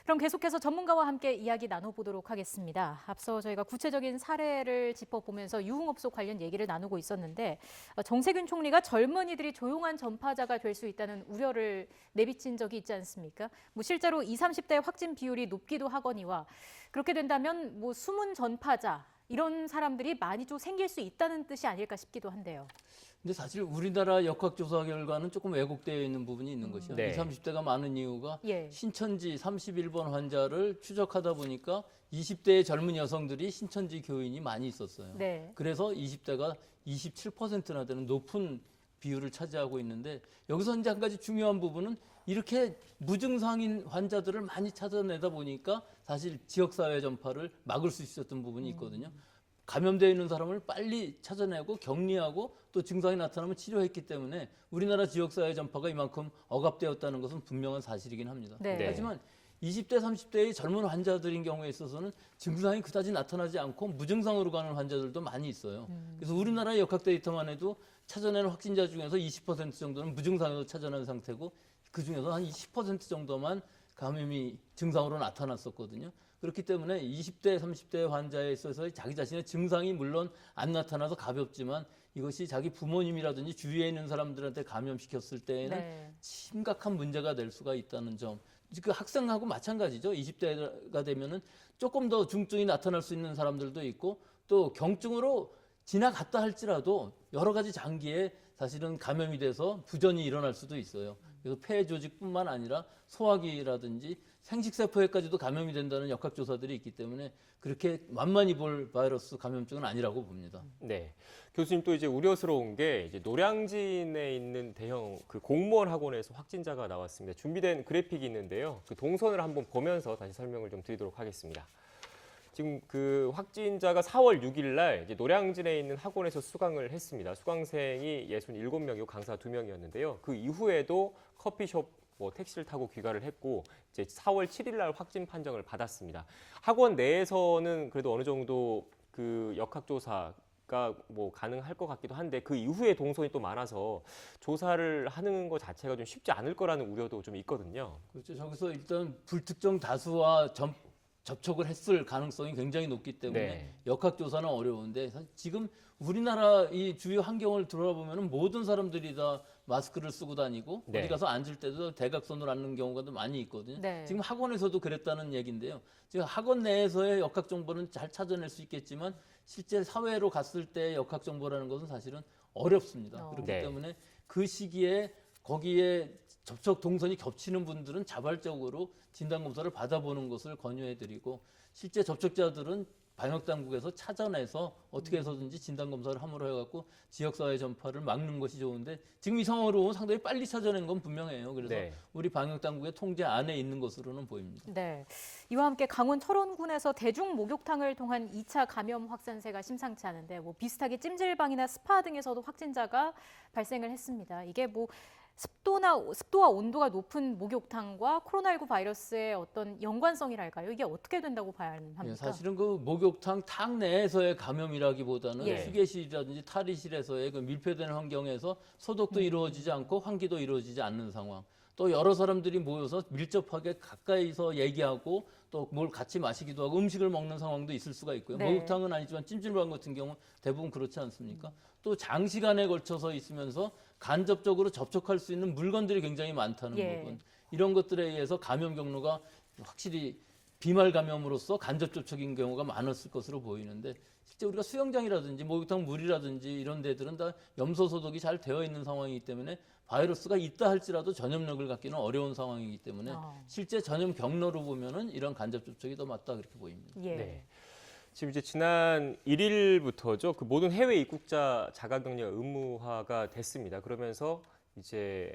그럼 계속해서 전문가와 함께 이야기 나눠보도록 하겠습니다. 앞서 저희가 구체적인 사례를 짚어보면서 유흥업소 관련 얘기를 나누고 있었는데 정세균 총리가 젊은이들이 조용한 전파자가 될 수 있다는 우려를 내비친 적이 있지 않습니까? 실제로 20, 30대 확진 비율이 높기도 하거니와 그렇게 된다면 숨은 전파자 이런 사람들이 많이 좀 생길 수 있다는 뜻이 아닐까 싶기도 한데요. 근데 사실 우리나라 역학조사 결과는 조금 왜곡되어 있는 부분이 있는 것이요. 네. 20, 30대가 많은 이유가 신천지 31번 환자를 추적하다 보니까 20대의 젊은 여성들이 신천지 교인이 많이 있었어요. 네. 그래서 20대가 27%나 되는 높은 비율을 차지하고 있는데 여기서 이제 한 가지 중요한 부분은 이렇게 무증상인 환자들을 많이 찾아내다 보니까 사실 지역사회 전파를 막을 수 있었던 부분이 있거든요. 감염되어 있는 사람을 빨리 찾아내고 격리하고 또 증상이 나타나면 치료했기 때문에 우리나라 지역사회 전파가 이만큼 억압되었다는 것은 분명한 사실이긴 합니다. 네. 하지만 20대, 30대의 젊은 환자들인 경우에 있어서는 증상이 그다지 나타나지 않고 무증상으로 가는 환자들도 많이 있어요. 그래서 우리나라 역학 데이터만 해도 찾아내는 확진자 중에서 20% 정도는 무증상으로 찾아낸 상태고 그중에서 한 20% 정도만 감염이 증상으로 나타났었거든요. 그렇기 때문에 20대, 30대 환자에 있어서 자기 자신의 증상이 물론 안 나타나서 가볍지만 이것이 자기 부모님이라든지 주위에 있는 사람들한테 감염시켰을 때에는 심각한 문제가 될 수가 있다는 점. 그 학생하고 마찬가지죠. 20대가 되면은 조금 더 중증이 나타날 수 있는 사람들도 있고 또 경증으로 지나갔다 할지라도 여러 가지 장기에 사실은 감염이 돼서 부전이 일어날 수도 있어요. 그래서 폐 조직뿐만 아니라 소화기라든지 생식세포에까지도 감염이 된다는 역학조사들이 있기 때문에 그렇게 만만히 볼 바이러스 감염증은 아니라고 봅니다. 네, 교수님 또 이제 우려스러운 게 이제 노량진에 있는 대형 그 공무원 학원에서 확진자가 나왔습니다. 준비된 그래픽이 있는데요. 그 동선을 한번 보면서 다시 설명을 좀 드리도록 하겠습니다. 지금 그 확진자가 4월 6일 날 이제 노량진에 있는 학원에서 수강을 했습니다. 수강생이 67명이고 강사 2명이었는데요. 그 이후에도 커피숍 택시를 타고 귀가를 했고 이제 4월 7일 날 확진 판정을 받았습니다. 학원 내에서는 그래도 어느 정도 그 역학조사가 가능할 것 같기도 한데 그 이후에 동선이 또 많아서 조사를 하는 것 자체가 좀 쉽지 않을 거라는 우려도 좀 있거든요. 그렇죠. 저기서 일단 불특정 다수와 접촉을 했을 가능성이 굉장히 높기 때문에 역학조사는 어려운데 사실 지금 우리나라 이 주요 환경을 돌아보면 모든 사람들이 다 마스크를 쓰고 다니고 어디 가서 앉을 때도 대각선으로 앉는 경우가 많이 있거든요. 지금 학원에서도 그랬다는 얘기인데요. 지금 학원 내에서의 역학 정보는 잘 찾아낼 수 있겠지만 실제 사회로 갔을 때 역학 정보라는 것은 사실은 어렵습니다. 그렇기 때문에 그 시기에 거기에 접촉 동선이 겹치는 분들은 자발적으로 진단검사를 받아보는 것을 권유해드리고 실제 접촉자들은 방역당국에서 찾아내서 어떻게 해서든지 진단검사를 함으로 해갖고 지역사회 전파를 막는 것이 좋은데 지금 이 상황으로 보면 상당히 빨리 찾아낸 건 분명해요. 그래서 우리 방역당국의 통제 안에 있는 것으로는 보입니다. 네. 이와 함께 강원 철원군에서 대중 목욕탕을 통한 2차 감염 확산세가 심상치 않은데 비슷하게 찜질방이나 스파 등에서도 확진자가 발생을 했습니다. 이게 습도와 온도가 높은 목욕탕과 코로나19 바이러스의 어떤 연관성이랄까요? 이게 어떻게 된다고 봐야 합니까? 사실은 그 목욕탕 탕 내에서의 감염이라기보다는 휴게실이라든지 탈의실에서의 그 밀폐된 환경에서 소독도 이루어지지 않고 환기도 이루어지지 않는 상황. 또 여러 사람들이 모여서 밀접하게 가까이서 얘기하고 또 뭘 같이 마시기도 하고 음식을 먹는 상황도 있을 수가 있고요. 목욕탕은 아니지만 찜질방 같은 경우 대부분 그렇지 않습니까? 또 장시간에 걸쳐서 있으면서 간접적으로 접촉할 수 있는 물건들이 굉장히 많다는 부분. 이런 것들에 의해서 감염 경로가 확실히 비말 감염으로서 간접 접촉인 경우가 많았을 것으로 보이는데 실제 우리가 수영장이라든지 목욕탕 물이라든지 이런 데들은 다 염소 소독이 잘 되어 있는 상황이기 때문에 바이러스가 있다 할지라도 전염력을 갖기는 어려운 상황이기 때문에 실제 전염 경로로 보면은 이런 간접 접촉이 더 맞다 그렇게 보입니다. 네. 지금 이제 지난 1일부터죠. 그 모든 해외 입국자 자가격리가 의무화가 됐습니다. 그러면서 이제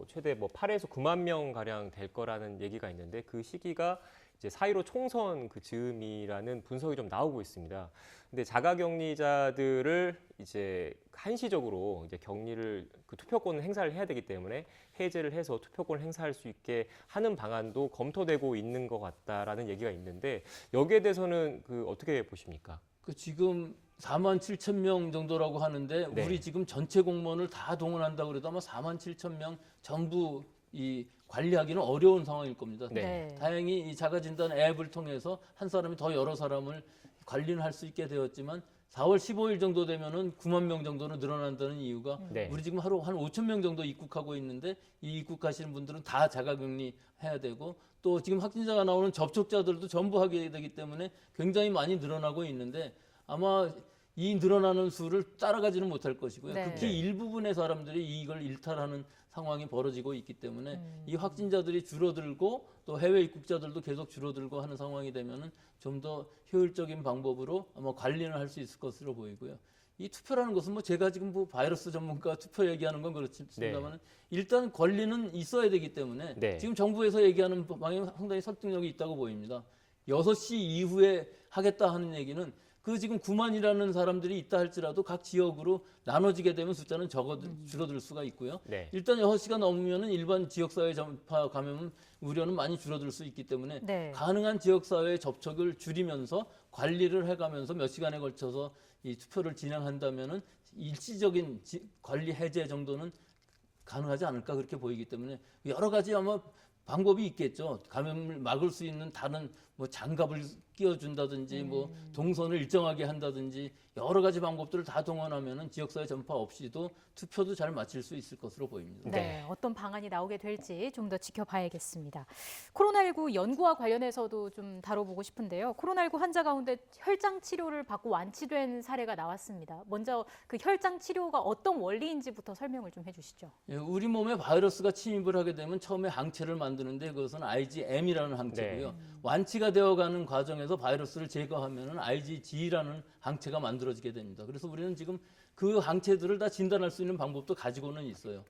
최대 8에서 9만 명 가량 될 거라는 얘기가 있는데 그 시기가 이제 4.15 총선 그 즈음이라는 분석이 좀 나오고 있습니다. 근데 자가격리자들을 이제 한시적으로 이제 격리를 그 투표권 행사를 해야 되기 때문에 해제를 해서 투표권을 행사할 수 있게 하는 방안도 검토되고 있는 것 같다라는 얘기가 있는데 여기에 대해서는 그 어떻게 보십니까? 지금 4만 7천 명 정도라고 하는데 우리 지금 전체 공무원을 다 동원한다고 그래도 아마 4만 7천 명 전부 이 관리하기는 어려운 상황일 겁니다. 네. 다행히 이 자가진단 앱을 통해서 한 사람이 더 여러 사람을 관리는 할 수 있게 되었지만 4월 15일 정도 되면은 9만 명 정도는 늘어난다는 이유가 네. 우리 지금 하루 한 5천 명 정도 입국하고 있는데 이 입국하시는 분들은 다 자가격리 해야 되고 또 지금 확진자가 나오는 접촉자들도 전부 하게 되기 때문에 굉장히 많이 늘어나고 있는데 아마 이 늘어나는 수를 따라가지는 못할 것이고요. 네. 극히 일부분의 사람들이 이걸 일탈하는 상황이 벌어지고 있기 때문에 이 확진자들이 줄어들고 또 해외 입국자들도 계속 줄어들고 하는 상황이 되면은 좀 더 효율적인 방법으로 아마 관리는 할 수 있을 것으로 보이고요. 이 투표라는 것은 뭐 제가 지금 뭐 바이러스 전문가 투표 얘기하는 건 그렇습니다만 일단 권리는 있어야 되기 때문에 네. 지금 지금 정부에서 얘기하는 방향 상당히 설득력이 있다고 보입니다. 6시 이후에 하겠다 하는 얘기는 그 지금 9만이라는 사람들이 있다 할지라도 각 지역으로 나눠지게 되면 숫자는 줄어들 수가 있고요. 네. 일단 6시가 넘으면은 일반 지역사회 전파 감염 우려는 많이 줄어들 수 있기 때문에 네. 가능한 지역사회 접촉을 줄이면서 관리를 해가면서 몇 시간에 걸쳐서 이 투표를 진행한다면은 일시적인 관리 해제 정도는 가능하지 않을까 그렇게 보이기 때문에 여러 가지 아마 방법이 있겠죠. 감염을 막을 수 있는 다른 뭐 장갑을 끼워준다든지 뭐 동선을 일정하게 한다든지 여러 가지 방법들을 다 동원하면은 지역사회 전파 없이도 투표도 잘 마칠 수 있을 것으로 보입니다. 네, 어떤 방안이 나오게 될지 좀 더 지켜봐야겠습니다. 코로나19 연구와 관련해서도 좀 다뤄보고 싶은데요. 코로나19 환자 가운데 혈장 치료를 받고 완치된 사례가 나왔습니다. 먼저 그 혈장 치료가 어떤 원리인지부터 설명을 좀 해주시죠. 예, 우리 몸에 바이러스가 침입을 하게 되면 처음에 항체를 만드는데 그것은 IgM이라는 항체고요. 완치가 되어가는 과정에서 바이러스를 제거하면은 IgG라는 항체가 만들어지게 됩니다. 그래서 우리는 지금 그 항체들을 다 진단할 수 있는 방법도 가지고는 있어요.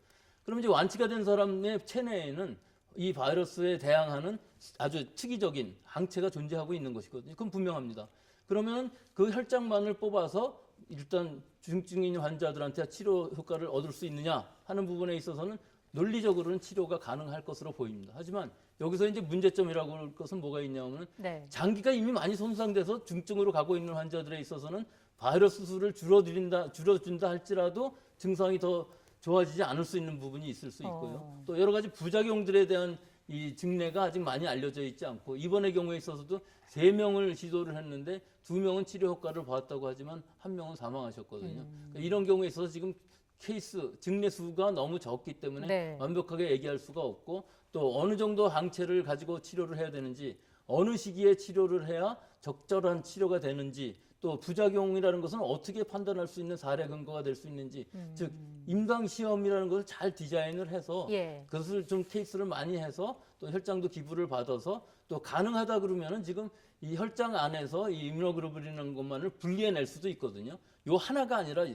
그럼 이제 완치가 된 사람의 체내에는 이 바이러스에 대항하는 아주 특이적인 항체가 존재하고 있는 것이거든요. 그건 분명합니다. 그러면 그 혈장만을 뽑아서 일단 중증 있는 환자들한테 치료 효과를 얻을 수 있느냐 하는 부분에 있어서는 논리적으로는 치료가 가능할 것으로 보입니다. 하지만 여기서 이제 문제점이라고 할 것은 뭐가 있냐면 네. 장기가 이미 많이 손상돼서 중증으로 가고 있는 환자들에 있어서는 바이러스 수를 줄여준다 할지라도 증상이 더 좋아지지 않을 수 있는 부분이 있을 수 있고요. 또 여러 가지 부작용들에 대한 이 증례가 아직 많이 알려져 있지 않고 이번의 경우에 있어서도 3명을 시도를 했는데 2명은 치료 효과를 보았다고 하지만 1명은 사망하셨거든요. 그러니까 이런 경우에 있어서 지금 케이스 증례 수가 너무 적기 때문에 네. 완벽하게 얘기할 수가 없고 또 어느 정도 항체를 가지고 치료를 해야 되는지 어느 시기에 치료를 해야 적절한 치료가 되는지 또 부작용이라는 것은 어떻게 판단할 수 있는 사례 근거가 될 수 있는지 즉 임상 시험이라는 것을 잘 디자인을 해서 예. 그것을 좀 케이스를 많이 해서 또 혈장도 기부를 받아서 또 가능하다 그러면은 지금 이 혈장 안에서 이 이뮤노글로불린이라는 것만을 분리해낼 수도 있거든요. 요 하나가 아니라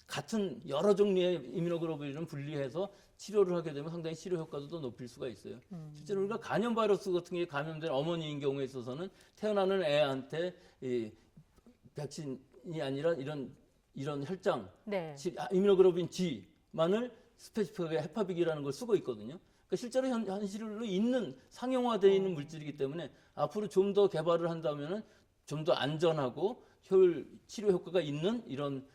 같은 여러 종류의 이뮤노글로불린을 분리해서 치료를 하게 되면 상당히 치료 효과도 더 높일 수가 있어요. 실제로 우리가 간염 바이러스 같은 게 감염된 어머니인 경우에 있어서는 태어나는 애한테 이 백신이 아니라 이런 혈장 네. 이뮤노글로빈 G만을 스페시픽하게 헤파빅이라는 걸 쓰고 있거든요. 그러니까 실제로 현실로 있는 상용화되어 있는 물질이기 때문에 앞으로 좀 더 개발을 한다면은 좀 더 안전하고 치료 효과가 있는 이런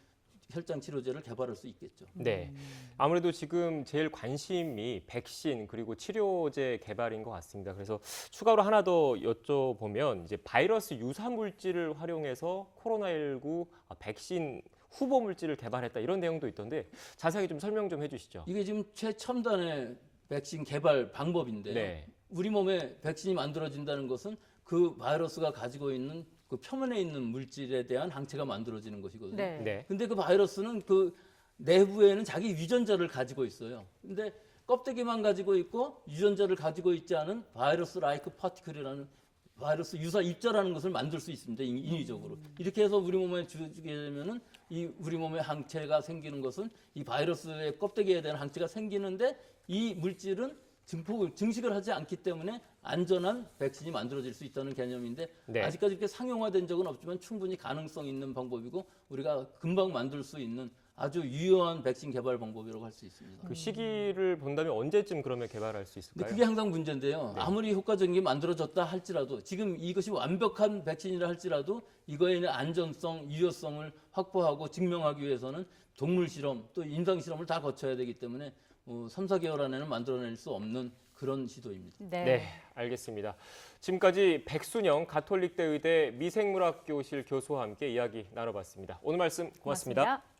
혈장 치료제를 개발할 수 있겠죠. 네. 아무래도 지금 제일 관심이 백신 그리고 치료제 개발인 것 같습니다. 그래서 추가로 하나 더 여쭤보면 이제 바이러스 유사 물질을 활용해서 코로나19 백신 후보 물질을 개발했다 이런 내용도 있던데 자세하게 좀 설명 좀 해주시죠. 이게 지금 최첨단의 백신 개발 방법인데요. 네. 우리 몸에 백신이 만들어진다는 것은 그 바이러스가 가지고 있는 그 표면에 있는 물질에 대한 항체가 만들어지는 것이거든요. 네. 네. 근데 그 바이러스는 그 내부에는 자기 유전자를 가지고 있어요. 근데 껍데기만 가지고 있고 유전자를 가지고 있지 않은 바이러스 라이크 파티클이라는 바이러스 유사 입자라는 것을 만들 수 있습니다. 인위적으로. 이렇게 해서 우리 몸에 주게 되면은 이 우리 몸에 항체가 생기는 것은 이 바이러스의 껍데기에 대한 항체가 생기는데 이 물질은 증식을 하지 않기 때문에 안전한 백신이 만들어질 수 있다는 개념인데 네. 아직까지 이렇게 상용화된 적은 없지만 충분히 가능성 있는 방법이고 우리가 금방 만들 수 있는 아주 유효한 백신 개발 방법이라고 할 수 있습니다. 그 시기를 본다면 언제쯤 그러면 개발할 수 근데 있을까요? 그게 항상 문제인데요. 네. 아무리 효과적인 게 만들어졌다 할지라도 지금 이것이 완벽한 백신이라 할지라도 이거에 있는 안전성, 유효성을 확보하고 증명하기 위해서는 동물 실험 또 임상 실험을 다 거쳐야 되기 때문에 3, 4개월 안에는 만들어낼 수 없는 그런 시도입니다. 네, 알겠습니다. 지금까지 백순영 가톨릭대 의대 미생물학교실 교수와 함께 이야기 나눠봤습니다. 오늘 말씀 고맙습니다. 고맙습니다.